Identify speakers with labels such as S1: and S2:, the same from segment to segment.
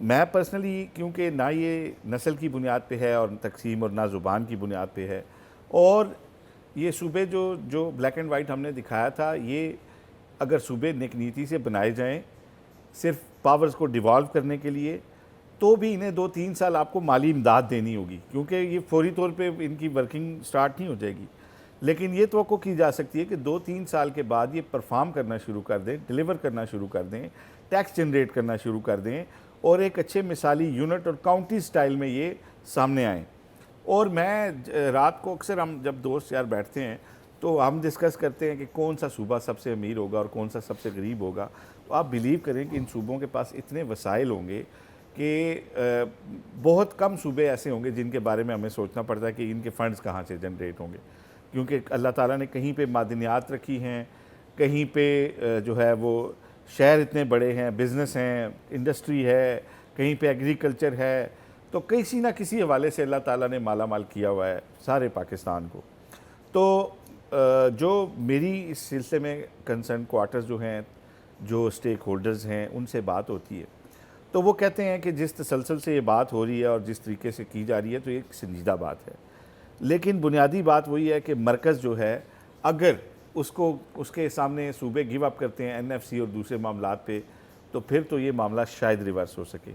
S1: میں پرسنلی کیونکہ نہ یہ نسل کی بنیاد پہ ہے اور تقسیم اور نہ زبان کی بنیاد پہ ہے، اور یہ صوبے جو بلیک اینڈ وائٹ ہم نے دکھایا تھا، یہ اگر صوبے نیک نیتی سے بنائے جائیں صرف پاورز کو ڈیوالو کرنے کے لیے، تو بھی انہیں 2-3 سال آپ کو مالی امداد دینی ہوگی، کیونکہ یہ فوری طور پہ ان کی ورکنگ سٹارٹ نہیں ہو جائے گی، لیکن یہ توقع کی جا سکتی ہے کہ 2-3 سال کے بعد یہ پرفارم کرنا شروع کر دیں، ڈیلیور کرنا شروع کر دیں، ٹیکس جنریٹ کرنا شروع کر دیں، اور ایک اچھے مثالی یونٹ اور کاؤنٹی سٹائل میں یہ سامنے آئیں۔ اور میں رات کو اکثر ہم جب دوست یار بیٹھتے ہیں تو ہم ڈسکس کرتے ہیں کہ کون سا صوبہ سب سے امیر ہوگا اور کون سا سب سے غریب ہوگا، تو آپ بلیو کریں کہ ان صوبوں کے پاس اتنے وسائل ہوں گے کہ بہت کم صوبے ایسے ہوں گے جن کے بارے میں ہمیں سوچنا پڑتا ہے کہ ان کے فنڈز کہاں سے جنریٹ ہوں گے، کیونکہ اللہ تعالیٰ نے کہیں پہ معدنیات رکھی ہیں، کہیں پہ جو ہے وہ شہر اتنے بڑے ہیں، بزنس ہیں، انڈسٹری ہے، کہیں پہ ایگریکلچر ہے، تو کسی نہ کسی حوالے سے اللہ تعالیٰ نے مالا مال کیا ہوا ہے سارے پاکستان کو۔ تو جو میری اس سلسلے میں کنسرن کوارٹرز جو ہیں، جو سٹیک ہولڈرز ہیں، ان سے بات ہوتی ہے تو وہ کہتے ہیں کہ جس تسلسل سے یہ بات ہو رہی ہے اور جس طریقے سے کی جا رہی ہے تو یہ ایک سنجیدہ بات ہے، لیکن بنیادی بات وہی ہے کہ مرکز جو ہے اگر اس کے سامنے صوبے گیو اپ کرتے ہیں NFC اور دوسرے معاملات پہ، تو پھر تو یہ معاملہ شاید ریورس ہو سکے۔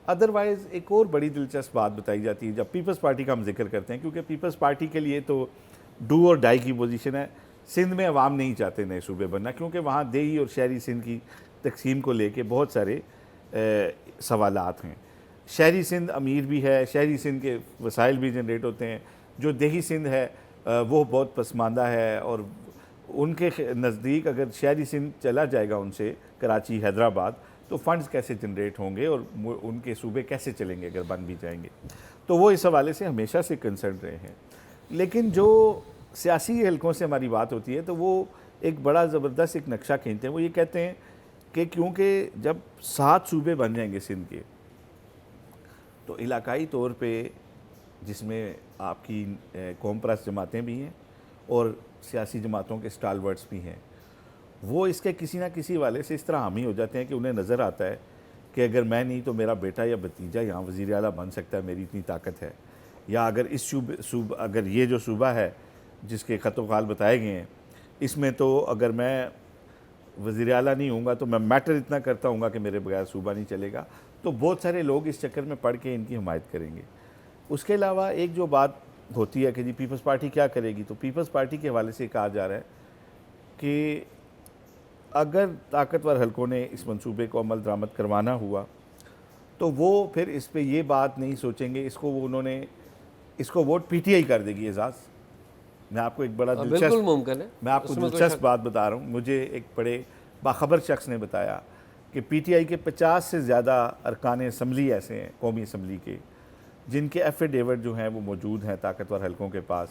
S1: ادروائز ایک اور بڑی دلچسپ بات بتائی جاتی ہے جب پیپلز پارٹی کا ہم ذکر کرتے ہیں، کیونکہ پیپلز پارٹی کے لیے تو ڈو اور ڈائی کی پوزیشن ہے۔ سندھ میں عوام نہیں چاہتے نئے صوبے بننا، کیونکہ وہاں دیہی اور شہری سندھ کی تقسیم کو لے کے بہت سارے سوالات ہیں۔ شہری سندھ امیر بھی ہے، شہری سندھ کے وسائل بھی جنریٹ ہوتے ہیں، جو دیہی سندھ ہے وہ بہت پسماندہ ہے، اور ان کے نزدیک اگر شہری سندھ چلا جائے گا ان سے کراچی، حیدرآباد، تو فنڈز کیسے جنریٹ ہوں گے اور ان کے صوبے کیسے چلیں گے اگر بن بھی جائیں گے، تو وہ اس حوالے سے ہمیشہ سے کنسرن رہے ہیں۔ لیکن جو سیاسی حلقوں سے ہماری بات ہوتی ہے تو وہ ایک بڑا زبردست ایک نقشہ کھینچتے ہیں۔ وہ یہ کہتے ہیں کہ کیونکہ جب 7 صوبے بن جائیں گے سندھ کے، تو علاقائی طور پہ جس میں آپ کی قوم پرست جماعتیں بھی ہیں اور سیاسی جماعتوں کے سٹالورٹس بھی ہیں، وہ اس کے کسی نہ کسی حوالے سے اس طرح حامی ہو جاتے ہیں کہ انہیں نظر آتا ہے کہ اگر میں نہیں تو میرا بیٹا یا بھتیجا یہاں وزیر اعلیٰ بن سکتا ہے، میری اتنی طاقت ہے، یا اگر اگر یہ جو صوبہ ہے جس کے خط و خال بتائے گئے ہیں، اس میں تو اگر میں وزیر اعلیٰ نہیں ہوں گا تو میں میٹر اتنا کرتا ہوں گا کہ میرے بغیر صوبہ نہیں چلے گا، تو بہت سارے لوگ اس چکر میں پڑھ کے ان کی حمایت کریں گے۔ اس کے علاوہ ایک جو بات ہوتی ہے کہ جی پیپلز پارٹی کیا کرے گی، تو پیپلز پارٹی کے حوالے سے کہا جا رہا ہے کہ اگر طاقتور حلقوں نے اس منصوبے کو عمل درآمد کروانا ہوا تو وہ پھر اس پہ یہ بات نہیں سوچیں گے، اس کو ووٹ PTI کر دے گی۔ اعزاز، میں آپ کو ایک بڑا
S2: بالکل ممکن ہے،
S1: میں آپ کو دلچسپ بات بتا رہا ہوں۔ مجھے ایک بڑے باخبر شخص نے بتایا کہ PTI کے 50 سے زیادہ ارکان اسمبلی ایسے ہیں، قومی اسمبلی کے، جن کے ایفیڈیوٹ جو ہیں وہ موجود ہیں طاقتور حلقوں کے پاس،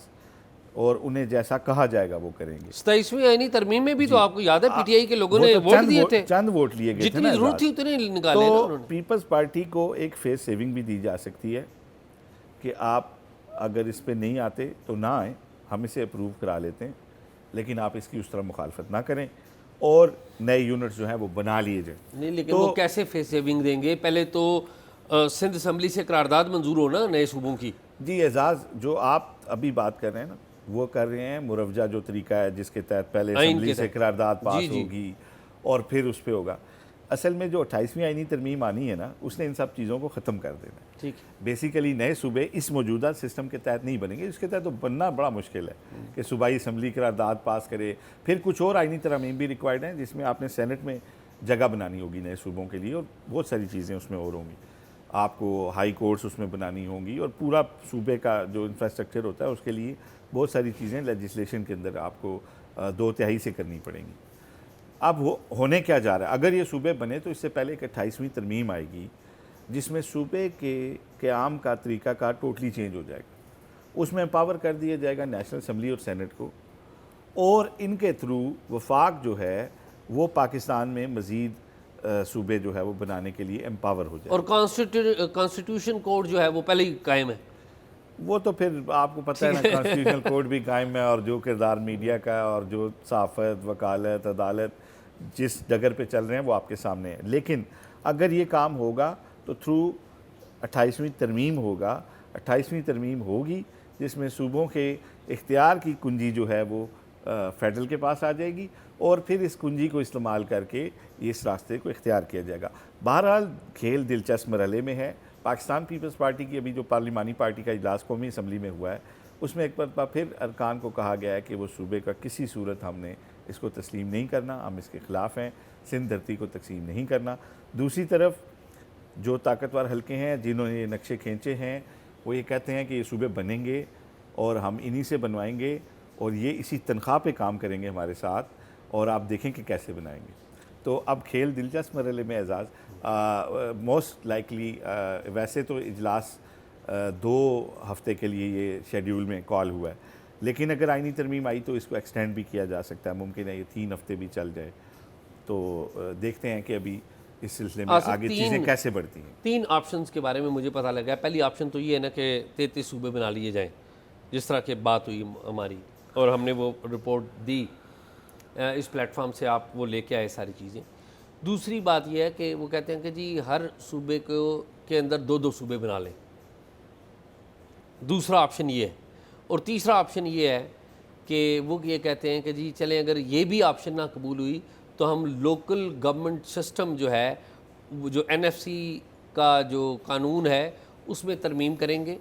S1: اور انہیں جیسا کہا جائے گا وہ کریں گے۔
S2: 27ویں آئینی ترمیم میں بھی تو آپ کو یاد ہے PTI کے لوگوں نے ووٹ دیے تھے،
S1: چند ووٹ لیے گئے تھے،
S2: جتنی ضرورت تھی اتنے نکالے نا انہوں نے۔
S1: پیپلز پارٹی کو ایک فیس سیونگ بھی دی جا سکتی ہے کہ آپ اگر اس پہ نہیں آتے تو نہ آئیں، ہم اسے اپروو کرا لیتے ہیں، لیکن آپ اس کی اس طرح مخالفت نہ کریں اور نئے یونٹس جو ہیں وہ بنا لیے جائیں۔
S2: نہیں، لیکن وہ کیسے فیس سیونگ دیں گے؟ پہلے تو سندھ اسمبلی سے قرارداد منظور ہونا نئے صوبوں کی۔
S1: جی اعزاز، جو آپ ابھی بات کر رہے ہیں نا، وہ کر رہے ہیں مروجہ جو طریقہ ہے جس کے تحت پہلے اسمبلی سے قرارداد پاس ہوگی اور پھر اس پہ ہوگا۔ اصل میں جو 28ویں آئینی ترمیم آنی ہے نا، اس نے ان سب چیزوں کو ختم کر دینا ہے۔
S2: ٹھیک،
S1: بیسیکلی نئے صوبے اس موجودہ سسٹم کے تحت نہیں بنیں گے، اس کے تحت تو بننا بڑا مشکل ہے کہ صوبائی اسمبلی قرارداد پاس کرے۔ پھر کچھ اور آئینی ترامیم بھی ریکوائرڈ ہیں جس میں آپ نے سینٹ میں جگہ بنانی ہوگی نئے صوبوں کے لیے، اور بہت ساری چیزیں اس میں اور ہوں گی۔ آپ کو ہائی کورٹس اس میں بنانی ہوں گی، اور پورا صوبے کا جو انفراسٹرکچر ہوتا ہے اس کے لیے بہت ساری چیزیں لیجسلیشن کے اندر آپ کو 2/3 سے کرنی پڑیں گی۔ اب ہونے کیا جا رہا ہے؟ اگر یہ صوبے بنے تو اس سے پہلے ایک 28ویں ترمیم آئے گی جس میں صوبے کے قیام کا طریقہ کار ٹوٹلی چینج ہو جائے گا۔ اس میں امپاور کر دیا جائے گا نیشنل اسمبلی اور سینٹ کو، اور ان کے تھرو وفاق جو ہے وہ پاکستان میں مزید صوبے جو ہے وہ بنانے کے لیے امپاور ہو جائے۔
S2: اور کانسٹیٹیوشن کوڈ جو ہے وہ پہلے ہی قائم ہے۔
S1: وہ تو پھر آپ کو پتہ ہے نا، کانسٹیٹیوشنل کوڈ بھی قائم ہے، اور جو کردار میڈیا کا اور جو صحافت، وکالت، عدالت جس ڈگر پہ چل رہے ہیں وہ آپ کے سامنے ہے۔ لیکن اگر یہ کام ہوگا تو تھرو 28ویں ترمیم ہوگا. 28ویں ترمیم ہوگی جس میں صوبوں کے اختیار کی کنجی جو ہے وہ فیڈرل کے پاس آ جائے گی, اور پھر اس کنجی کو استعمال کر کے اس راستے کو اختیار کیا جائے گا. بہرحال کھیل دلچسپ مرحلے میں ہے. پاکستان پیپلز پارٹی کی ابھی جو پارلیمانی پارٹی کا اجلاس قومی اسمبلی میں ہوا ہے, اس میں ایک مرتبہ پھر ارکان کو کہا گیا ہے کہ وہ صوبے کا کسی صورت ہم نے اس کو تسلیم نہیں کرنا, ہم اس کے خلاف ہیں, سندھ دھرتی کو تقسیم نہیں کرنا. دوسری طرف جو طاقتور حلقے ہیں جنہوں نے یہ نقشے کھینچے ہیں, وہ یہ کہتے ہیں کہ یہ صوبے بنیں گے اور ہم انہی سے بنوائیں گے, اور یہ اسی تنخواہ پہ کام کریں گے ہمارے ساتھ, اور آپ دیکھیں کہ کیسے بنائیں گے. تو اب کھیل دلچسپ مرحلے میں اعزاز. موسٹ لائکلی ویسے تو اجلاس 2 ہفتے کے لیے یہ شیڈیول میں کال ہوا ہے, لیکن اگر آئینی ترمیم آئی تو اس کو ایکسٹینڈ بھی کیا جا سکتا ہے, ممکن ہے یہ 3 ہفتے بھی چل جائے. تو دیکھتے ہیں کہ ابھی اس سلسلے میں آگے چیزیں کیسے بڑھتی ہیں.
S2: 3 آپشنز کے بارے میں مجھے پتہ لگا ہے. پہلی آپشن تو یہ ہے نا کہ 33 صوبے بنا لیے جائیں, جس طرح کہ بات ہوئی ہماری, اور ہم نے وہ رپورٹ دی اس پلیٹ فارم سے, آپ وہ لے کے آئے ساری چیزیں. دوسری بات یہ ہے کہ وہ کہتے ہیں کہ جی ہر صوبے کے اندر 2 صوبے بنا لیں. دوسرا آپشن یہ ہے. اور تیسرا آپشن یہ ہے کہ وہ یہ کہتے ہیں کہ جی چلیں اگر یہ بھی آپشن نہ قبول ہوئی تو ہم لوکل گورنمنٹ سسٹم جو ہے, وہ جو NFC کا جو قانون ہے اس میں ترمیم کریں گے,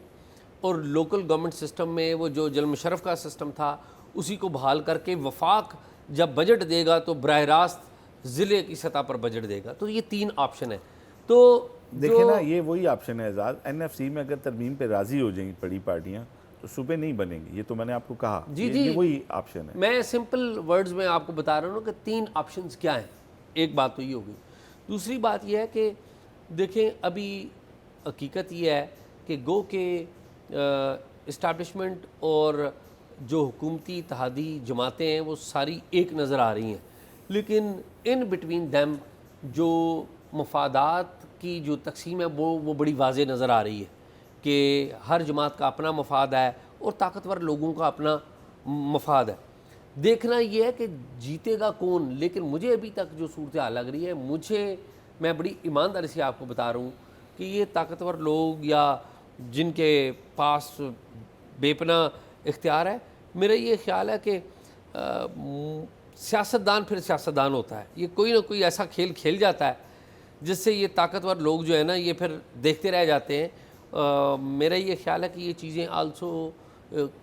S2: اور لوکل گورنمنٹ سسٹم میں وہ جو جل مشرف کا سسٹم تھا اسی کو بحال کر کے وفاق جب بجٹ دے گا تو براہ راست ضلع کی سطح پر بجٹ دے گا. تو یہ 3 آپشن ہیں. تو
S1: دیکھیں نا, یہ وہی آپشن ہے اعزاز. NFC میں اگر ترمیم پہ راضی ہو جائیں گی بڑی پارٹیاں تو صوبے نہیں بنیں گی. یہ تو میں نے آپ کو کہا, یہ وہی آپشن ہے.
S2: میں سمپل ورڈز میں آپ کو بتا رہا ہوں کہ 3 آپشنز کیا ہیں. ایک بات تو یہ ہوگی. دوسری بات یہ ہے کہ دیکھیں ابھی حقیقت یہ ہے کہ گو کہ اسٹیبلشمنٹ اور جو حکومتی اتحادی جماعتیں ہیں وہ ساری ایک نظر آ رہی ہیں, لیکن ان بٹوین دیم جو مفادات کی جو تقسیم ہے وہ بڑی واضح نظر آ رہی ہے کہ ہر جماعت کا اپنا مفاد ہے اور طاقتور لوگوں کا اپنا مفاد ہے. دیکھنا یہ ہے کہ جیتے گا کون. لیکن مجھے ابھی تک جو صورتحال لگ رہی ہے, میں بڑی ایمانداری سے آپ کو بتا رہا ہوں کہ یہ طاقتور لوگ یا جن کے پاس بے پناہ اختیار ہے, میرا یہ خیال ہے کہ سیاستدان پھر سیاستدان ہوتا ہے. یہ کوئی نہ کوئی ایسا کھیل کھیل جاتا ہے جس سے یہ طاقتور لوگ جو ہے نا یہ پھر دیکھتے رہ جاتے ہیں. میرا یہ خیال ہے کہ یہ چیزیں آلسو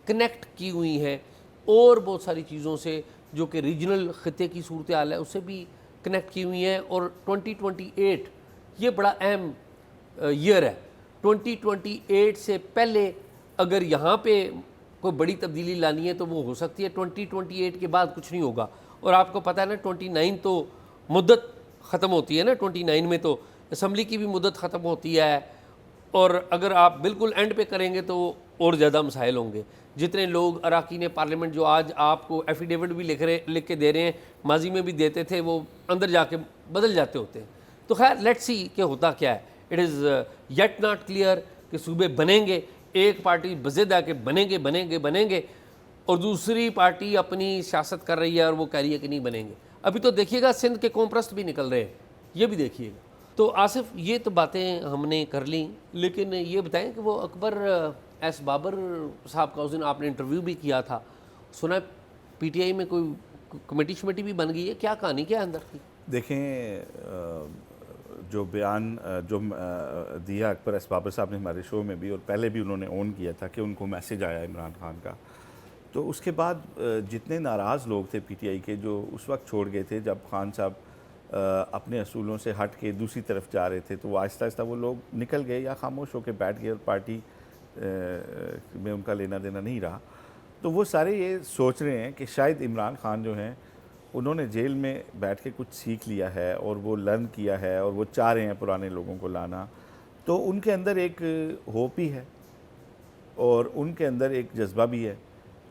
S2: کنیکٹ کی ہوئی ہیں اور بہت ساری چیزوں سے جو کہ ریجنل خطے کی صورتحال ہے اس سے بھی کنیکٹ کی ہوئی ہیں. اور 2028 یہ بڑا اہم ایئر ہے. 2028 سے پہلے اگر یہاں پہ کوئی بڑی تبدیلی لانی ہے تو وہ ہو سکتی ہے. 2028 کے بعد کچھ نہیں ہوگا. اور آپ کو پتہ ہے نا 29 تو مدت ختم ہوتی ہے نا, 29 میں تو اسمبلی کی بھی مدت ختم ہوتی ہے, اور اگر آپ بالکل اینڈ پہ کریں گے تو اور زیادہ مسائل ہوں گے. جتنے لوگ اراکین پارلیمنٹ جو آج آپ کو ایفیڈیوٹ بھی لکھ کے دے رہے ہیں, ماضی میں بھی دیتے تھے, وہ اندر جا کے بدل جاتے ہوتے ہیں. تو خیر لیٹس سی کہ ہوتا کیا ہے. It is yet not clear کہ صوبے بنیں گے. ایک پارٹی بضد ہے کہ بنیں گے اور دوسری پارٹی اپنی سیاست کر رہی ہے اور وہ کہہ رہی ہے کہ نہیں بنیں گے. ابھی تو دیکھیے گا سندھ کے قوم پرست بھی نکل رہے ہیں, یہ بھی دیکھیے گا. تو آصف یہ تو باتیں ہم نے کر لیں, لیکن یہ بتائیں کہ وہ اکبر ایس بابر صاحب کا اس دن آپ نے انٹرویو بھی کیا تھا, سنا PTI میں کوئی کمیٹی بھی بن گئی ہے, کیا کہانی کیا اندر کی؟
S1: دیکھیں جو بیان جو دیا اکبر ایس بابر صاحب نے ہمارے شو میں بھی, اور پہلے بھی انہوں نے اون کیا تھا کہ ان کو میسیج آیا عمران خان کا, تو اس کے بعد جتنے ناراض لوگ تھے PTI کے جو اس وقت چھوڑ گئے تھے جب خان صاحب اپنے اصولوں سے ہٹ کے دوسری طرف جا رہے تھے, تو وہ آہستہ آہستہ وہ لوگ نکل گئے یا خاموش ہو کے بیٹھ گئے اور پارٹی میں ان کا لینا دینا نہیں رہا. تو وہ سارے یہ سوچ رہے ہیں کہ شاید عمران خان جو ہیں انہوں نے جیل میں بیٹھ کے کچھ سیکھ لیا ہے اور وہ لرن کیا ہے اور وہ چاہ رہے ہیں پرانے لوگوں کو لانا. تو ان کے اندر ایک ہوپ بھی ہے اور ان کے اندر ایک جذبہ بھی ہے,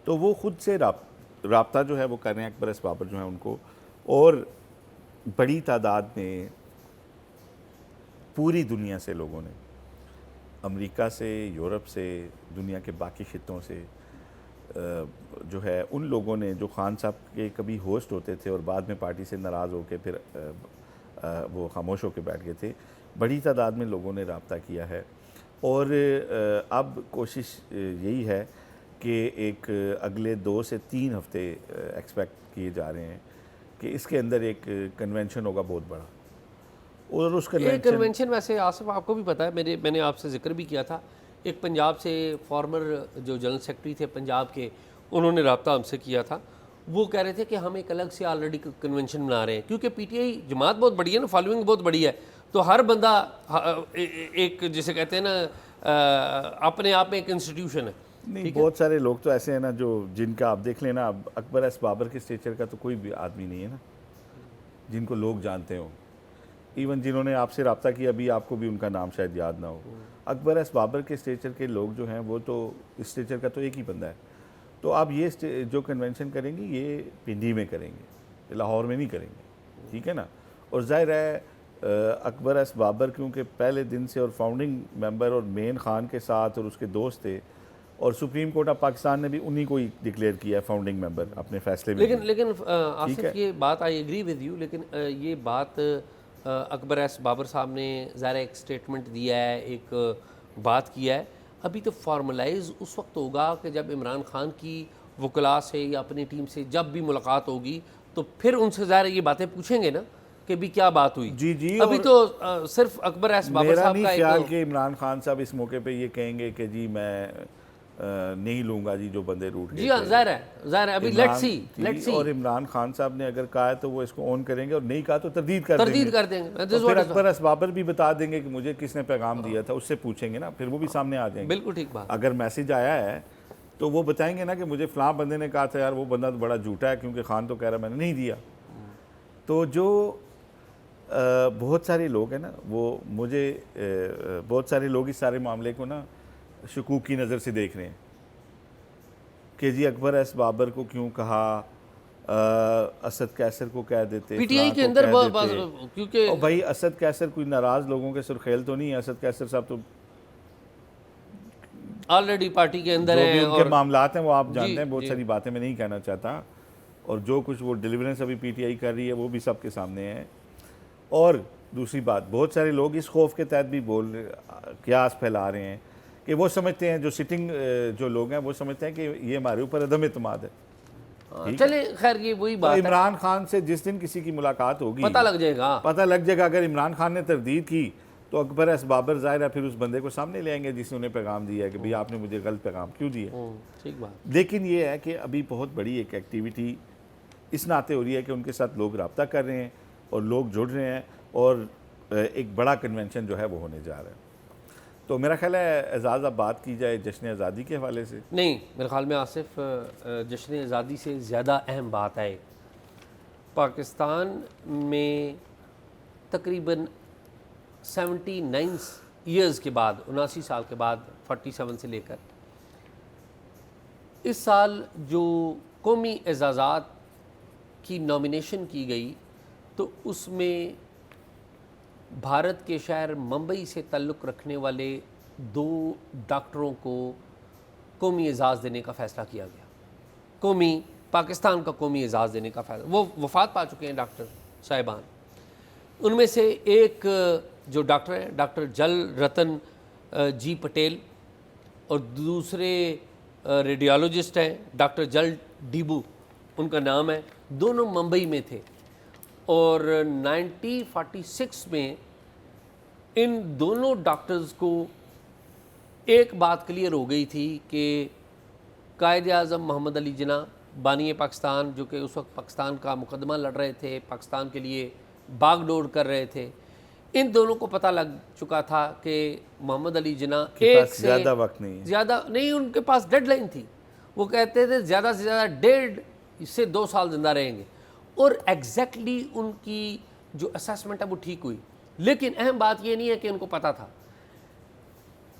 S1: تو وہ خود سے رابطہ جو ہے وہ کر رہے ہیں. اکبر ایس بابر جو ہیں ان کو, اور بڑی تعداد میں پوری دنیا سے لوگوں نے, امریکہ سے, یورپ سے, دنیا کے باقی خطوں سے جو ہے ان لوگوں نے جو خان صاحب کے کبھی ہوسٹ ہوتے تھے اور بعد میں پارٹی سے ناراض ہو کے پھر وہ خاموش ہو کے بیٹھ گئے تھے, بڑی تعداد میں لوگوں نے رابطہ کیا ہے، اور اب کوشش یہی ہے کہ ایک اگلے 2 سے 3 ہفتے ایکسپیکٹ کیے جا رہے ہیں کہ اس کے اندر ایک کنونشن ہوگا بہت بڑا، اور اس
S2: کنونشن ویسے آصف آپ کو بھی پتہ ہے، میں نے آپ سے ذکر بھی کیا تھا، ایک پنجاب سے فارمر جو جنرل سیکرٹری تھے پنجاب کے، انہوں نے رابطہ ہم سے کیا تھا، وہ کہہ رہے تھے کہ ہم ایک الگ سے آلریڈی کنونشن بنا رہے ہیں، کیونکہ پی ٹی آئی جماعت بہت بڑی ہے نا، فالوئنگ بہت بڑی ہے، تو ہر بندہ ایک جسے کہتے ہیں نا اپنے آپ میں ایک انسٹیٹیوشن ہے.
S1: نہیں، بہت سارے لوگ تو ایسے ہیں نا جو جن کا آپ دیکھ لیں نا، اب اکبر ایس بابر کے اسٹیچر کا تو کوئی بھی آدمی نہیں ہے نا جن کو لوگ جانتے ہوں، ایون جنہوں نے آپ سے رابطہ کیا ابھی آپ کو بھی ان کا نام شاید یاد نہ ہو. اکبر ایس بابر کے اسٹیچر کے لوگ جو ہیں وہ تو اسٹیچر کا تو ایک ہی بندہ ہے. تو آپ یہ جو کنونشن کریں گے یہ پنڈی میں کریں گے، لاہور میں نہیں کریں گے، ٹھیک ہے نا. اور ظاہر ہے اکبر ایس بابر کیونکہ پہلے دن سے اور فاؤنڈنگ ممبر اور مین خان کے ساتھ اور اس کے دوست تھے، اور سپریم کورٹ آف پاکستان نے بھی انہی کو ہی ڈکلیئر کیا ہے فاؤنڈنگ ممبر اپنے فیصلے میں.
S2: لیکن آصف یہ بات آئی ایگری ود یو، لیکن یہ بات اکبر ایس بابر صاحب نے ظاہر ایک سٹیٹمنٹ دیا ہے، ایک بات کیا ہے، ابھی تو فارملائز اس وقت ہوگا کہ جب عمران خان کی وکلاء سے یا اپنی ٹیم سے جب بھی ملاقات ہوگی تو پھر ان سے ظاہر یہ باتیں پوچھیں گے نا کہ بھی کیا بات ہوئی.
S1: جی
S2: ابھی تو صرف اکبر ایس بابر
S1: میرا
S2: صاحب
S1: نہیں
S2: کا
S1: خیال کہ عمران خان صاحب اس موقع پہ یہ کہیں گے کہ جی میں نہیں لوں گا جی جو بندے روٹ گئے.
S2: جی ہاں ظاہر ہے ابھی لیٹس سی.
S1: اور عمران خان صاحب نے اگر کہا ہے تو وہ اس کو اون کریں گے، اور نہیں کہا تو تردید کر دیں گے. پھر اکبر ایس بابر بھی بتا دیں گے کہ مجھے کس نے پیغام دیا تھا، اس سے پوچھیں گے نا، پھر وہ بھی سامنے آ جائیں گے.
S2: بالکل ٹھیک بات.
S1: اگر میسج آیا ہے تو وہ بتائیں گے نا کہ مجھے فلاں بندے نے کہا تھا، یار وہ بندہ تو بڑا جھوٹا ہے کیونکہ خان تو کہہ رہا میں نے نہیں دیا. تو جو بہت سارے لوگ ہیں نا، وہ مجھے بہت سارے لوگ اس سارے معاملے کو نا شکوک کی نظر سے دیکھ رہے ہیں کہ جی اکبر ایس بابر کو کیوں کہا، اسد کیسر کو کہہ دیتے،
S2: پی ٹی آئی کے اندر کیونکہ
S1: بھائی اسد کیسر کوئی ناراض لوگوں کے سرخیل تو نہیں ہے. اسد کیسر صاحب تو
S2: آلریڈی پارٹی کے اندر ہیں،
S1: جو بھی ان کے معاملات ہیں وہ آپ جانتے ہیں. بہت ساری باتیں میں نہیں کہنا چاہتا، اور جو کچھ وہ ڈیلیورنس ابھی پی ٹی آئی کر رہی ہے وہ بھی سب کے سامنے ہے. اور دوسری بات، بہت سارے لوگ اس خوف کے تحت بھی قیاس پھیلا رہے ہیں کہ وہ سمجھتے ہیں، جو سٹنگ جو لوگ ہیں وہ سمجھتے ہیں کہ یہ ہمارے اوپر عدم اعتماد ہے.
S2: چلیں خیر یہ وہی بات ہے،
S1: عمران خان سے جس دن کسی کی ملاقات ہوگی
S2: پتہ لگ جائے گا.
S1: اگر عمران خان نے تردید کی تو اکبر ایس بابر ظاہر ہے پھر اس بندے کو سامنے لے آئیں گے جس نے انہیں پیغام دیا ہے کہ بھئی آپ نے مجھے غلط پیغام کیوں دیا.
S2: ٹھیک بات.
S1: لیکن یہ ہے کہ ابھی بہت بڑی ایک ایکٹیویٹی اس ناطے ہو رہی ہے کہ ان کے ساتھ لوگ رابطہ کر رہے ہیں اور لوگ جڑ رہے ہیں، اور ایک بڑا کنونشن جو ہے وہ ہونے جا رہا ہے. تو میرا خیال ہے اعزاز اب بات کی جائے جشن آزادی کے حوالے سے.
S2: نہیں، میرے خیال میں آصف جشن آزادی سے زیادہ اہم بات ہے پاکستان میں تقریباً 79 ایئرز کے بعد، 79 سال کے بعد، 47 سے لے کر اس سال جو قومی اعزازات کی نامینیشن کی گئی تو اس میں بھارت کے شہر ممبئی سے تعلق رکھنے والے 2 ڈاکٹروں کو قومی اعزاز دینے کا فیصلہ کیا گیا. پاکستان کا قومی اعزاز دینے کا فیصلہ، وہ وفات پا چکے ہیں ڈاکٹر صاحبان. ان میں سے ایک جو ڈاکٹر ہیں ڈاکٹر جل رتن جی پٹیل، اور دوسرے ریڈیالوجسٹ ہیں ڈاکٹر جل ڈیبو ان کا نام ہے. دونوں ممبئی میں تھے، اور 1946 میں ان دونوں ڈاکٹرز کو ایک بات کلیئر ہو گئی تھی کہ قائد اعظم محمد علی جناح بانی پاکستان، جو کہ اس وقت پاکستان کا مقدمہ لڑ رہے تھے، پاکستان کے لیے باغ ڈور کر رہے تھے، ان دونوں کو پتہ لگ چکا تھا کہ محمد علی جناح ایک سے
S1: زیادہ وقت نہیں،
S2: ان کے پاس ڈیڈ لائن تھی. وہ کہتے تھے زیادہ سے زیادہ 1.5 سے 2 سال زندہ رہیں گے، اور ایگزیکٹلی ان کی جو اسیسمنٹ ہے وہ ٹھیک ہوئی. لیکن اہم بات یہ نہیں ہے کہ ان کو پتہ تھا،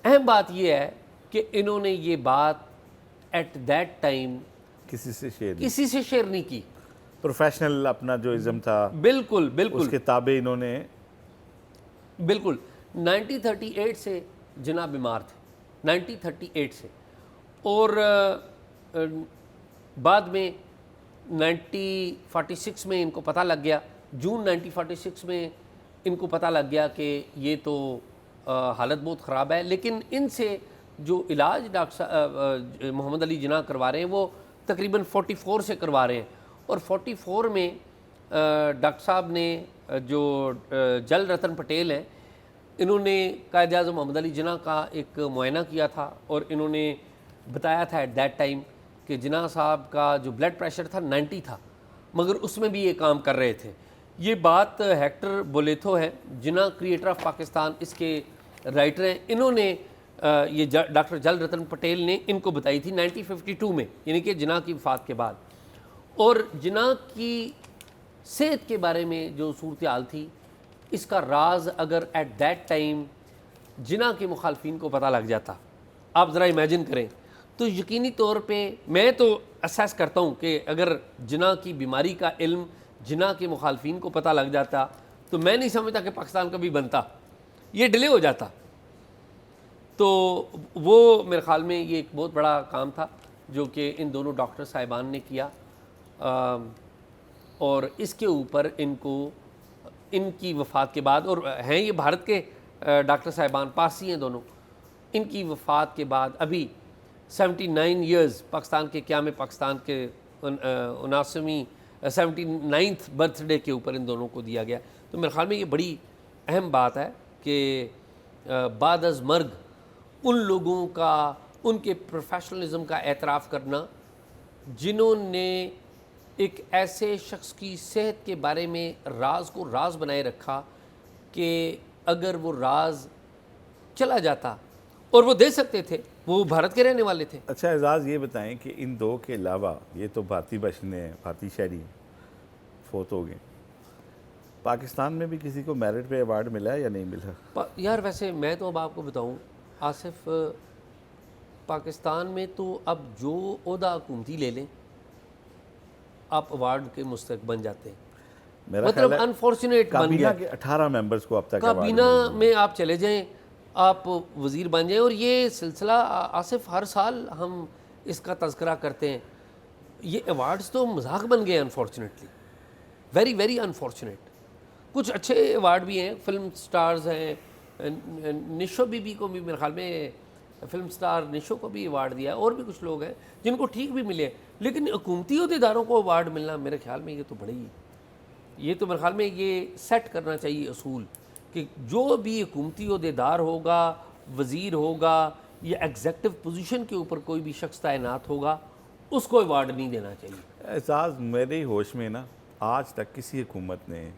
S2: اہم بات یہ ہے کہ انہوں نے یہ بات ایٹ دیٹ ٹائم
S1: کسی سے
S2: شیئر نہیں کی.
S1: پروفیشنل اپنا جو ازم تھا
S2: بالکل
S1: اس کے تابع انہوں نے
S2: بالکل 1938 سے جناح بیمار تھے، 1938 سے، اور بعد میں 1946 میں ان کو پتہ لگ گیا. جون 1946 میں ان کو پتہ لگ گیا کہ یہ تو حالت بہت خراب ہے، لیکن ان سے جو علاج ڈاکٹر محمد علی جناح کروا رہے ہیں وہ تقریباً 44 سے کروا رہے ہیں، اور 44 میں ڈاکٹر صاحب نے جو جل رتن پٹیل ہیں انہوں نے قائد اعظم محمد علی جناح کا ایک معائنہ کیا تھا، اور انہوں نے بتایا تھا ایٹ دیٹ ٹائم کہ جناح صاحب کا جو بلڈ پریشر تھا 90 تھا، مگر اس میں بھی یہ کام کر رہے تھے۔ یہ بات ہیکٹر بولیتھو ہے، جناح کریٹر آف پاکستان، اس کے رائٹر ہیں، انہوں نے یہ ڈاکٹر جل رتن پٹیل نے ان کو بتائی تھی 1952 میں، یعنی کہ جناح کی وفات کے بعد۔ اور جناح کی صحت کے بارے میں جو صورتحال تھی، اس کا راز اگر ایٹ دیٹ ٹائم جناح کے مخالفین کو پتہ لگ جاتا، آپ ذرا امیجن کریں، تو یقینی طور پہ میں تو اسیس کرتا ہوں کہ اگر جناح کی بیماری کا علم جناح کے مخالفین کو پتہ لگ جاتا تو میں نہیں سمجھتا کہ پاکستان کبھی بنتا، یہ ڈیلے ہو جاتا۔ تو وہ میرے خیال میں یہ ایک بہت بڑا کام تھا جو کہ ان دونوں ڈاکٹر صاحبان نے کیا، اور اس کے اوپر ان کو ان کی وفات کے بعد، اور ہیں یہ بھارت کے ڈاکٹر صاحبان، پارسی ہیں دونوں، ان کی وفات کے بعد ابھی 79 ایئرز پاکستان کے قیام پاکستان کے 79ویں برتھ ڈے کے اوپر ان دونوں کو دیا گیا۔ تو میرے خیال میں یہ بڑی اہم بات ہے کہ بعد از مرگ ان لوگوں کا، ان کے پروفیشنلزم کا اعتراف کرنا جنہوں نے ایک ایسے شخص کی صحت کے بارے میں راز کو راز بنائے رکھا کہ اگر وہ راز چلا جاتا، اور وہ دے سکتے تھے، وہ بھارت کے رہنے والے تھے۔
S1: اچھا اعزاز، یہ بتائیں کہ ان دو کے علاوہ، یہ تو بھارتی باشندے ہیں، بھارتی شہری فوت ہو گئے، پاکستان میں بھی کسی کو میرٹ پہ ایوارڈ ملا ہے یا نہیں ملا؟
S2: یار ویسے میں تو اب آپ کو بتاؤں آصف، پاکستان میں تو اب جو عہدہ حکومتی لے لیں آپ ایوارڈ کے مستحق بن جاتے ہیں،
S1: میرا
S2: مطلب
S1: خیال ہے
S2: انفارچونیٹ بن
S1: کابینہ
S2: گیا۔
S1: کے 18 ممبرز کو اب تک ایوارڈ
S2: کابینہ میں آپ چلے جائیں، آپ وزیر بن جائیں، اور یہ سلسلہ آصف ہر سال ہم اس کا تذکرہ کرتے ہیں۔ یہ ایوارڈز تو مذاق بن گئے انفارچونیٹلی، ویری ویری انفارچونیٹ۔ کچھ اچھے ایوارڈ بھی ہیں، فلم سٹارز ہیں، نشو بی بی کو بھی میرے خیال میں فلم سٹار نشو کو بھی ایوارڈ دیا ہے، اور بھی کچھ لوگ ہیں جن کو ٹھیک بھی ملے، لیکن حکومتی عہدیداروں کو ایوارڈ ملنا میرے خیال میں یہ تو بڑی، یہ تو میرے خیال میں یہ سیٹ کرنا چاہیے اصول کہ جو بھی حکومتی عہدیدار ہوگا، وزیر ہوگا یا ایگزیکٹو پوزیشن کے اوپر کوئی بھی شخص تعینات ہوگا، اس کو ایوارڈ نہیں دینا چاہیے۔
S1: اعزاز، میرے ہوش میں نا آج تک کسی حکومت نے،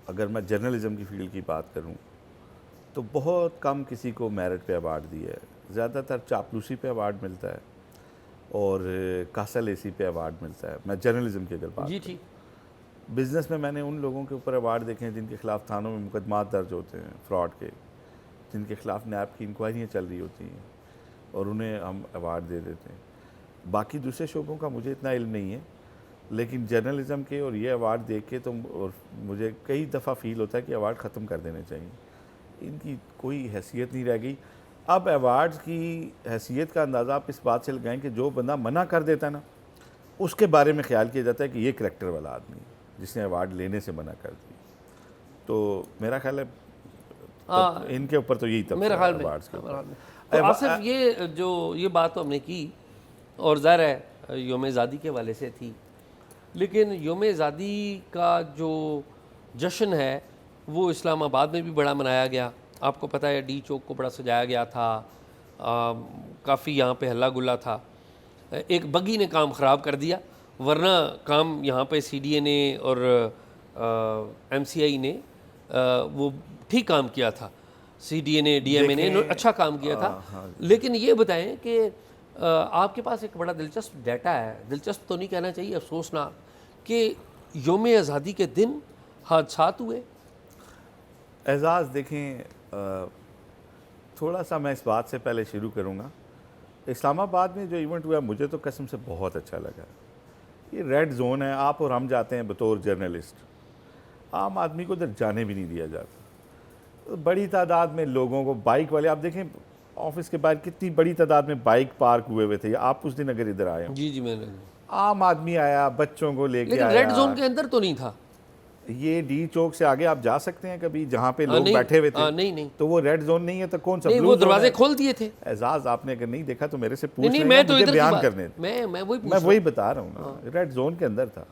S1: اگر میں جرنلزم کی فیلڈ کی بات کروں تو بہت کم کسی کو میرٹ پہ ایوارڈ دیا ہے، زیادہ تر چاپلوسی پہ ایوارڈ ملتا ہے اور کاسل اے سی پہ ایوارڈ ملتا ہے۔ میں جرنلزم کی اگر بات
S2: جی
S1: کروں،
S2: ٹھیک۔
S1: بزنس میں نے ان لوگوں کے اوپر ایوارڈ دیکھے ہیں جن کے خلاف تھانوں میں مقدمات درج ہوتے ہیں فراڈ کے، جن کے خلاف نیب کی انکوائریاں چل رہی ہوتی ہیں، اور انہیں ہم ایوارڈ دے دیتے ہیں۔ باقی دوسرے شعبوں کا مجھے اتنا علم نہیں ہے، لیکن جرنلزم کے اور یہ ایوارڈ دیکھ کے تو مجھے کئی دفعہ فیل ہوتا ہے کہ ایوارڈ ختم کر دینے چاہیے، ان کی کوئی حیثیت نہیں رہ گئی۔ اب ایوارڈز کی حیثیت کا اندازہ آپ اس بات سے لگائیں کہ جو بندہ منع کر دیتا ہے نا، اس کے بارے میں خیال کیا جاتا ہے کہ یہ کریکٹر والا آدمی ہے جس نے ایوارڈ لینے سے منع کر دی۔ تو میرا خیال ہے ان کے اوپر تو یہی تبصرہ
S2: میرے
S1: ہے
S2: خیال میں
S1: ایوارڈز کے اوپر۔
S2: تو آصف یہ بات تو ہم نے کی، اور ظاہر ہے یوم آزادی کے حوالے سے تھی، لیکن یوم آزادی کا جو جشن ہے وہ اسلام آباد میں بھی بڑا منایا گیا۔ آپ کو پتہ ہے ڈی چوک کو بڑا سجایا گیا تھا، کافی یہاں پہ ہلا گلا تھا۔ ایک بگی نے کام خراب کر دیا، ورنہ کام یہاں پہ سی ڈی اے نے اور ایم سی آئی نے وہ ٹھیک کام کیا تھا، سی ڈی اے نے، ڈی ایم اے نے اچھا کام کیا تھا۔ لیکن یہ بتائیں کہ آپ کے پاس ایک بڑا دلچسپ ڈیٹا ہے، دلچسپ تو نہیں کہنا چاہیے، افسوسناک، کہ یوم آزادی کے دن حادثات ہوئے۔
S1: اعزاز دیکھیں، تھوڑا سا میں اس بات سے پہلے شروع کروں گا، اسلام آباد میں جو ایونٹ ہوا مجھے تو قسم سے بہت اچھا لگا۔ یہ ریڈ زون ہے، آپ اور ہم جاتے ہیں بطور جرنلسٹ، عام آدمی کو ادھر جانے بھی نہیں دیا جاتا۔ بڑی تعداد میں لوگوں کو، بائک والے، آپ دیکھیں آفس کے باہر کتنی بڑی تعداد میں بائک پارک ہوئے ہوئے تھے۔ آپ اس دن اگر ادھر آئے ہوں،
S2: جی میں نے،
S1: عام آدمی آیا، بچوں کو لے کے
S2: لیکن
S1: آیا۔
S2: ریڈ زون کے اندر تو نہیں تھا۔
S1: یہ ڈی چوک سے آگے آپ جا سکتے ہیں کبھی جہاں پہ لوگ بیٹھے ہوئے تھے؟
S2: نہیں
S1: تو وہ ریڈ زون نہیں ہے تو کون سا
S2: نہیں، وہ دروازے کھول دیے تھے.
S1: اعزاز آپ نے اگر نہیں دیکھا تو میرے سے پوچھ
S2: نہیں،
S1: لیں،
S2: میں تو
S1: مجھے
S2: ادھر
S1: بیان کرنے
S2: میں
S1: وہی بتا رہا ہوں نا، ریڈ زون کے اندر تھا.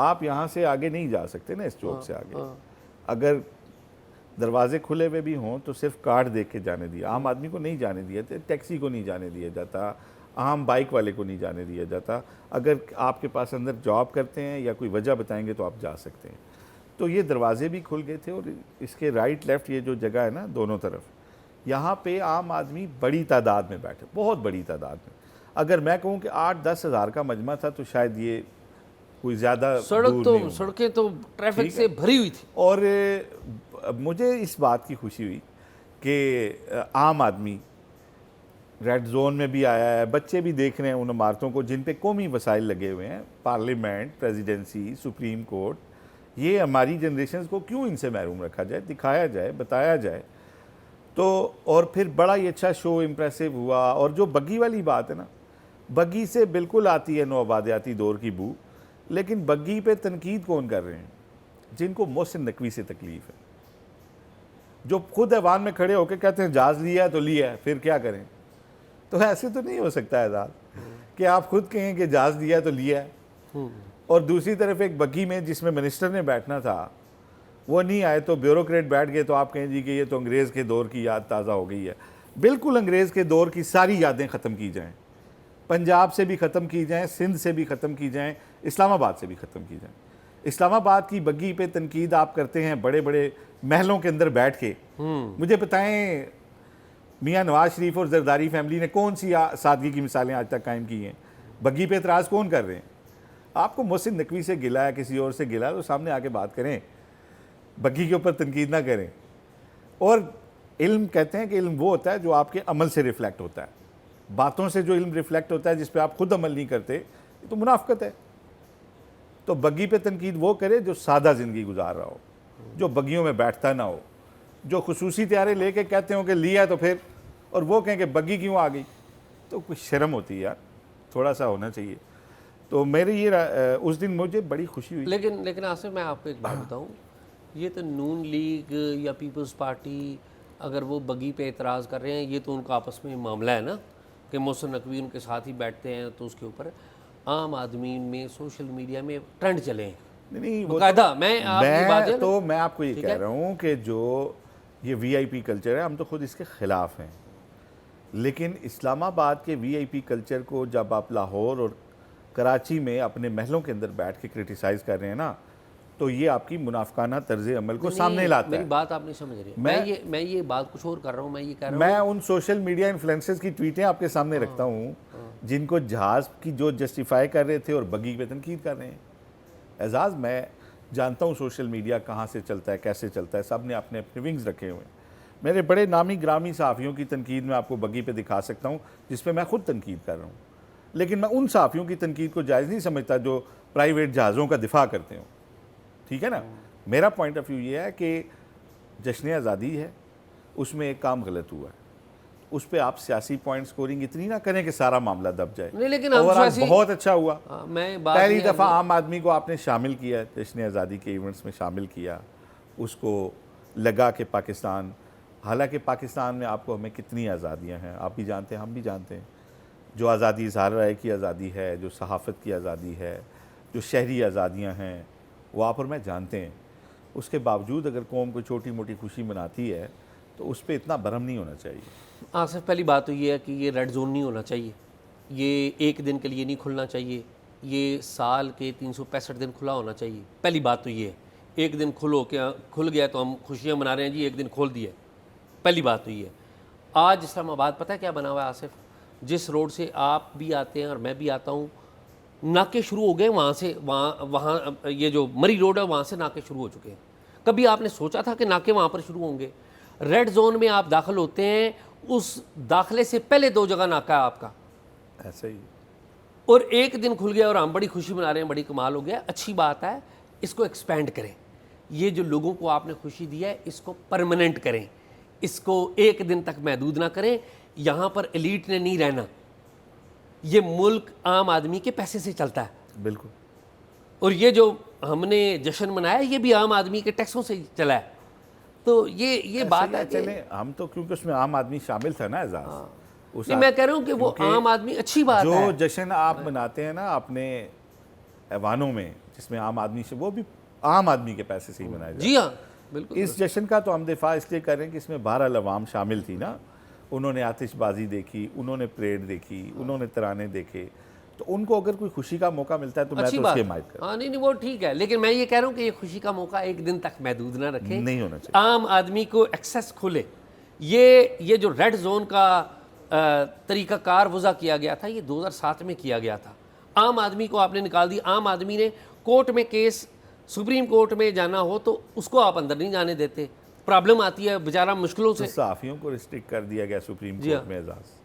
S1: آپ یہاں سے آگے نہیں جا سکتے نا، اس چوک سے آگے. اگر دروازے کھلے ہوئے بھی ہوں تو صرف کارڈ دیکھ کے جانے دیا. عام آدمی کو نہیں جانے دیا، ٹیکسی کو نہیں جانے دیا جاتا، عام بائک والے کو نہیں جانے دیا جاتا. اگر آپ کے پاس اندر جاب کرتے ہیں یا کوئی وجہ بتائیں گے تو آپ جا سکتے ہیں. تو یہ دروازے بھی کھل گئے تھے، اور اس کے رائٹ لیفٹ یہ جو جگہ ہے نا دونوں طرف، یہاں پہ عام آدمی بڑی تعداد میں بیٹھے، بہت بڑی تعداد میں. اگر میں کہوں کہ 8-10 ہزار کا مجمع تھا تو شاید یہ کوئی زیادہ دور نہیں ہوگا.
S2: سڑکیں تو ٹریفک سے بھری ہوئی تھی.
S1: اور مجھے اس بات کی خوشی ہوئی کہ عام آدمی ریڈ زون میں بھی آیا ہے. بچے بھی دیکھ رہے ہیں ان عمارتوں کو جن پہ قومی وسائل لگے ہوئے ہیں، پارلیمنٹ، پریزیڈنسی، سپریم کورٹ. یہ ہماری جنریشنز کو کیوں ان سے محروم رکھا جائے، دکھایا جائے، بتایا جائے. تو اور پھر بڑا ہی اچھا شو امپریسو ہوا. اور جو بگی والی بات ہے نا، بگی سے بالکل آتی ہے نوآبادیاتی دور کی بو، لیکن بگی پہ تنقید کون کر رہے ہیں؟ جن کو محسن نقوی سے تکلیف ہے، جو خود ایوان میں کھڑے ہو کے کہتے ہیں جہاز لیا ہے تو لیا ہے، پھر کیا کریں. تو ایسے تو نہیں ہو سکتا اعزاز کہ آپ خود کہیں کہ جہاز لیا ہے تو لیا ہے، اور دوسری طرف ایک بگی میں جس میں منسٹر نے بیٹھنا تھا وہ نہیں آئے تو بیوروکریٹ بیٹھ گئے، تو آپ کہیں جی کہ یہ تو انگریز کے دور کی یاد تازہ ہو گئی ہے. بالکل انگریز کے دور کی ساری یادیں ختم کی جائیں، پنجاب سے بھی ختم کی جائیں، سندھ سے بھی ختم کی جائیں، اسلام آباد سے بھی ختم کی جائیں. اسلام آباد کی بگی پہ تنقید آپ کرتے ہیں بڑے بڑے محلوں کے اندر بیٹھ کے. مجھے بتائیں میاں نواز شریف اور زرداری فیملی نے کون سی سادگی کی مثالیں آج تک قائم کی ہیں؟ بگی پہ اعتراض کون کر رہے ہیں؟ آپ کو محسن نقوی سے گلا ہے، کسی اور سے گلا ہے، تو سامنے آ کے بات کریں، بگی کے اوپر تنقید نہ کریں. اور علم کہتے ہیں کہ علم وہ ہوتا ہے جو آپ کے عمل سے ریفلیکٹ ہوتا ہے. باتوں سے جو علم ریفلیکٹ ہوتا ہے جس پہ آپ خود عمل نہیں کرتے، یہ تو منافقت ہے. تو بگی پہ تنقید وہ کرے جو سادہ زندگی گزار رہا ہو، جو بگیوں میں بیٹھتا نہ ہو، جو خصوصی طیارے لے کے کہتے ہوں کہ لیا تو پھر، اور وہ کہیں کہ بگی کیوں آ گئی. تو کچھ شرم ہوتی ہے یار، تھوڑا سا ہونا چاہیے. تو میرے یہ اس دن مجھے بڑی خوشی ہوئی.
S2: لیکن آصف میں آپ کو ایک بات بتاؤں، یہ تو نون لیگ یا پیپلز پارٹی اگر وہ بگی پہ اعتراض کر رہے ہیں، یہ تو ان کا آپس میں معاملہ ہے نا کہ محسن نقوی ان کے ساتھ ہی بیٹھتے ہیں، تو اس کے اوپر عام آدمی میں سوشل میڈیا میں ٹرینڈ چلے ہیں
S1: نہیں
S2: باقاعدہ. میں
S1: آپ کو یہ کہہ رہا ہوں کہ جو یہ وی آئی پی کلچر ہے، ہم تو خود اس کے خلاف ہیں. لیکن اسلام آباد کے وی آئی پی کلچر کو جب آپ لاہور اور کراچی میں اپنے محلوں کے اندر بیٹھ کے کرٹیسائز کر رہے ہیں نا، تو یہ آپ کی منافقانہ طرز عمل کو سامنے لاتا ہے.
S2: میری بات آپ نہیں سمجھ رہے. میں یہ بات کچھ اور کر رہا ہوں. میں یہ کہہ رہا ہوں،
S1: میں ان سوشل میڈیا انفلوئنسرز کی ٹویٹیں آپ کے سامنے رکھتا ہوں جن کو جہاز کی جو جسٹیفائی کر رہے تھے اور بگی پہ تنقید کر رہے ہیں. اعزاز میں جانتا ہوں سوشل میڈیا کہاں سے چلتا ہے، کیسے چلتا ہے، سب نے اپنے اپنے ونگز رکھے ہوئے ہیں. میرے بڑے نامی گرامی صحافیوں کی تنقید میں آپ کو بگی پہ دکھا سکتا ہوں جس پہ میں خود تنقید کر رہا ہوں. لیکن میں ان صحافیوں کی تنقید کو جائز نہیں سمجھتا جو پرائیویٹ جہازوں کا دفاع کرتے ہوں. ٹھیک ہے نا؟ میرا پوائنٹ آف ویو یہ ہے کہ جشن آزادی ہے، اس میں ایک کام غلط ہوا ہے، اس پہ آپ سیاسی پوائنٹ سکورنگ اتنی نہ کریں کہ سارا معاملہ دب جائے.
S2: نہیں، لیکن
S1: بہت اچھا ہوا. پہلی دفعہ
S2: میں
S1: عام آدمی کو آپ نے شامل کیا، جشن آزادی کے ایونٹس میں شامل کیا. اس کو لگا کہ پاکستان، حالانکہ پاکستان میں آپ کو ہمیں کتنی آزادیاں ہیں، آپ بھی جانتے ہیں، ہم بھی جانتے ہیں. جو آزادی اظہار رائے کی آزادی ہے، جو صحافت کی آزادی ہے، جو شہری آزادیاں ہیں، وہ آپ اور میں جانتے ہیں. اس کے باوجود اگر قوم کوئی چھوٹی موٹی خوشی مناتی ہے تو اس پہ اتنا برہم نہیں ہونا چاہیے.
S2: آصف پہلی بات تو یہ ہے کہ یہ ریڈ زون نہیں ہونا چاہیے، یہ ایک دن کے لیے نہیں کھلنا چاہیے، یہ سال کے 365 دن کھلا ہونا چاہیے. پہلی بات تو یہ ہے، ایک دن کھل گیا تو ہم خوشیاں منا رہے ہیں جی، ایک دن کھول دیا. پہلی بات تو یہ ہے. آج اسلام آباد پتہ ہے کیا بنا ہوا ہے آصف؟ جس روڈ سے آپ بھی آتے ہیں اور میں بھی آتا ہوں، ناکے شروع ہو گئے وہاں سے. وہاں یہ جو مری روڈ ہے وہاں سے ناکے شروع ہو چکے ہیں. کبھی آپ نے سوچا تھا کہ ناکے وہاں پر شروع ہوں گے؟ ریڈ زون میں آپ داخل ہوتے ہیں، اس داخلے سے پہلے 2 جگہ ناکا ہے آپ کا.
S1: ایسا ہی.
S2: اور ایک دن کھل گیا اور ہم بڑی خوشی منا رہے ہیں، بڑی کمال ہو گیا. اچھی بات ہے، اس کو ایکسپینڈ کریں. یہ جو لوگوں کو آپ نے خوشی دی ہے اس کو پرماننٹ کریں، اس کو ایک دن تک محدود نہ کریں. یہاں پر ایلیٹ نے نہیں رہنا. یہ ملک عام آدمی کے پیسے سے چلتا ہے.
S1: بالکل.
S2: اور یہ جو ہم نے جشن منایا یہ بھی عام آدمی کے ٹیکسوں سے چلا ہے. تو یہ بات ہے کہ
S1: چلیں ہم تو کیونکہ اس میں عام آدمی شامل تھا نا اعزاز.
S2: نہیں میں کہہ رہا ہوں کہ وہ عام آدمی اچھی بات ہے.
S1: جو جشن آپ مناتے ہیں نا اپنے ایوانوں میں جس میں عام آدمی سے وہ بھی عام آدمی کے پیسے سے ہی منایا جاتا ہے.
S2: جی ہاں بالکل.
S1: اس جشن کا تو ہم دفاع اس لیے کر رہے ہیں کہ اس میں 12 عوام شامل تھی نا. انہوں نے آتش بازی دیکھی, انہوں نے پریڈ دیکھی, انہوں نے ترانے دیکھے, تو ان کو اگر کوئی خوشی کا موقع ملتا ہے تو میں تو اس کی حمایت کروں.
S2: ہاں نہیں وہ ٹھیک ہے, لیکن میں یہ کہہ رہا ہوں کہ یہ خوشی کا موقع ایک دن تک محدود نہ رکھیں,
S1: نہیں ہونا چاہیے.
S2: عام آدمی کو ایکسیس کھلے. یہ جو ریڈ زون کا طریقہ کار وضع کیا گیا تھا یہ 2007 میں کیا گیا تھا. عام آدمی کو آپ نے نکال دی. عام آدمی نے کورٹ میں کیس سپریم کورٹ میں جانا ہو تو اس کو آپ اندر نہیں جانے دیتے, پرابلم آتی ہے بیچارہ مشکلوں سے.
S1: صحافیوں کو ریسٹرکٹ کر دیا گیا سپریم کورٹ میں اعزاز.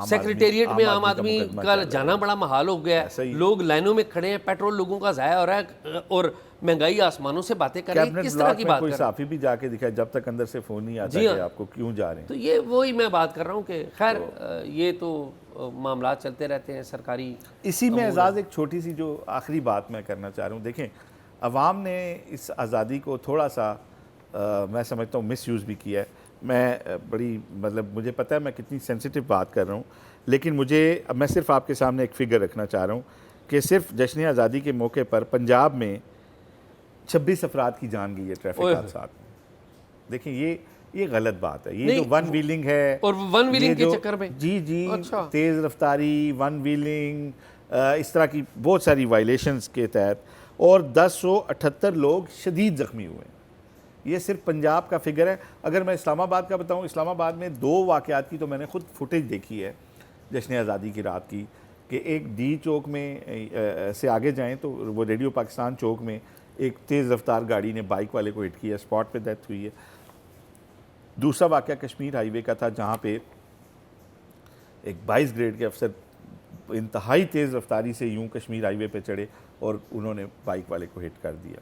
S2: سیکریٹریٹ میں عام آدمی کا جانا بڑا محال ہو گیا ہے. لوگ لائنوں میں کھڑے ہیں, پیٹرول لوگوں کا ضائع ہو رہا ہے اور مہنگائی آسمانوں سے باتیں کر رہے ہیں. کس طرح کی بات کر رہے ہیں؟
S1: کوئی صحافی بھی جا کے دکھائے جب تک اندر سے فون نہیں آتا کہ آپ کو کیوں جا رہے ہیں.
S2: تو یہ وہی میں بات کر رہا ہوں کہ خیر یہ تو معاملات چلتے رہتے ہیں سرکاری.
S1: اسی میں اعزاز ایک چھوٹی سی جو آخری بات میں کرنا چاہ رہا ہوں. دیکھیں عوام نے اس آزادی کو تھوڑا سا میں سمجھتا ہوں مس یوز بھی کیا ہے. میں بڑی مطلب مجھے پتہ ہے میں کتنی سینسیٹیو بات کر رہا ہوں, لیکن میں صرف آپ کے سامنے ایک فگر رکھنا چاہ رہا ہوں کہ صرف جشن آزادی کے موقع پر پنجاب میں 26 افراد کی جان گئی ہے ٹریفک حادثات میں. دیکھیں یہ غلط بات ہے. یہ جو ون ویلنگ ہے
S2: اور ون ویلنگ کے چکر میں
S1: جی تیز رفتاری, ون ویلنگ, اس طرح کی بہت ساری وائلیشنز کے تحت, اور 1078 لوگ شدید زخمی ہوئے ہیں. یہ صرف پنجاب کا فگر ہے. اگر میں اسلام آباد کا بتاؤں, اسلام آباد میں 2 واقعات کی تو میں نے خود فوٹیج دیکھی ہے جشن آزادی کی رات کی, کہ ایک ڈی چوک میں سے آگے جائیں تو وہ ریڈیو پاکستان چوک میں ایک تیز رفتار گاڑی نے بائک والے کو ہٹ کیا, اسپاٹ پہ ڈیتھ ہوئی ہے. دوسرا واقعہ کشمیر ہائی وے کا تھا جہاں پہ ایک 22 گریڈ کے افسر انتہائی تیز رفتاری سے یوں کشمیر ہائی وے پہ چڑھے اور انہوں نے بائک والے کو ہٹ کر دیا,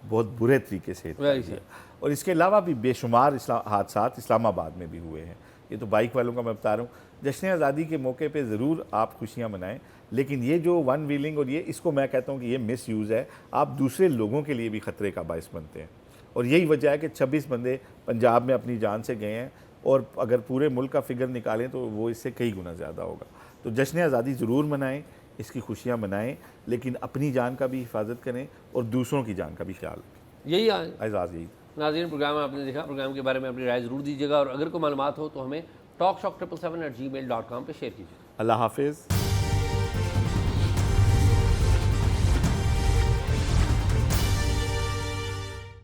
S1: بہت برے طریقے سے ہٹ کر دیا. اور اس کے علاوہ بھی بے شمار حادثات اسلام آباد میں بھی ہوئے ہیں. یہ تو بائک والوں کا میں بتا رہا ہوں. جشن آزادی کے موقع پہ ضرور آپ خوشیاں منائیں, لیکن یہ جو ون ویلنگ اور اس کو میں کہتا ہوں کہ یہ مس یوز ہے. آپ دوسرے لوگوں کے لیے بھی خطرے کا باعث بنتے ہیں, اور یہی وجہ ہے کہ 26 بندے پنجاب میں اپنی جان سے گئے ہیں, اور اگر پورے ملک کا فگر نکالیں تو وہ اس سے کئی گنا زیادہ ہوگا. تو جشن آزادی ضرور منائیں, اس کی خوشیاں منائیں, لیکن اپنی جان کا بھی حفاظت کریں اور دوسروں کی جان کا بھی خیال رکھیں.
S2: یہی
S1: اعزاز یہی.
S2: ناظرین پروگرام آپ نے دیکھا, پروگرام کے بارے میں اپنی رائے ضرور دیجیے گا, اور اگر کوئی معلومات ہو تو ہمیں talkshock777@gmail.com پہ شیئر کیجیے.
S1: اللہ حافظ.